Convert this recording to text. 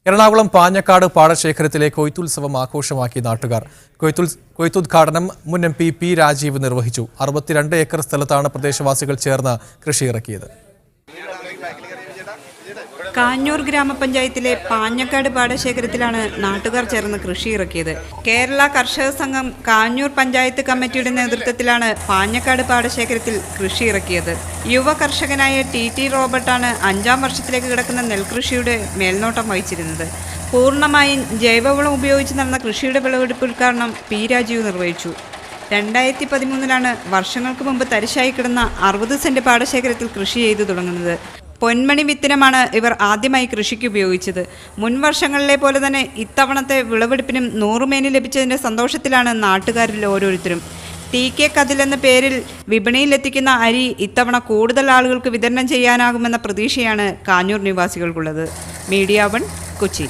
എറണാകുളം പാഞ്ഞക്കാട് പാടശേഖരത്തിലെ കൊയ്ത്തുത്സവം ആഘോഷമാക്കി നാട്ടുകാർ. കൊയ്ത്തുദ്ഘാടനം മുൻ M P Rajeev നിർവഹിച്ചു. 62 ഏക്കർ സ്ഥലത്താണ് പ്രദേശവാസികൾ ചേർന്ന് കൃഷിയിറക്കിയത്. കാഞ്ഞൂർ ഗ്രാമപഞ്ചായത്തിലെ പാഞ്ഞക്കാട് പാടശേഖരത്തിലാണ് നാട്ടുകാർ ചേർന്ന് കൃഷിയിറക്കിയത്. കേരള കർഷക സംഘം കാഞ്ഞൂർ പഞ്ചായത്ത് കമ്മിറ്റിയുടെ നേതൃത്വത്തിലാണ് പാഞ്ഞക്കാട് പാടശേഖരത്തിൽ കൃഷിയിറക്കിയത്. യുവ കർഷകനായ ടി റോബർട്ടാണ് 5ാം വർഷത്തിലേക്ക് കിടക്കുന്ന നെൽകൃഷിയുടെ മേൽനോട്ടം വഹിച്ചിരുന്നത്. പൂർണ്ണമായും ജൈവവളം ഉപയോഗിച്ച് നടന്ന കൃഷിയുടെ വിളവെടുപ്പ് ഉദ്ഘാടനം പി രാജീവ് നിർവഹിച്ചു. 2013 വർഷങ്ങൾക്ക് മുമ്പ് തരിശായി കിടന്ന 60 സെന്റ് പാടശേഖരത്തിൽ കൃഷി ചെയ്തു തുടങ്ങുന്നത്. പൊന്മണി വിത്തിനമാണ് ഇവർ ആദ്യമായി കൃഷിക്ക് ഉപയോഗിച്ചത്. മുൻ വർഷങ്ങളിലെ പോലെ തന്നെ ഇത്തവണത്തെ വിളവെടുപ്പിനും 100 മേനി ലഭിച്ചതിൻ്റെ സന്തോഷത്തിലാണ് നാട്ടുകാരിൽ ഓരോരുത്തരും. TK കതിൽ എന്ന പേരിൽ വിപണിയിലെത്തിക്കുന്ന അരി ഇത്തവണ കൂടുതൽ ആളുകൾക്ക് വിതരണം ചെയ്യാനാകുമെന്ന പ്രതീക്ഷയാണ് കാഞ്ഞൂർ നിവാസികൾക്കുള്ളത്. മീഡിയ 1 കൊച്ചി.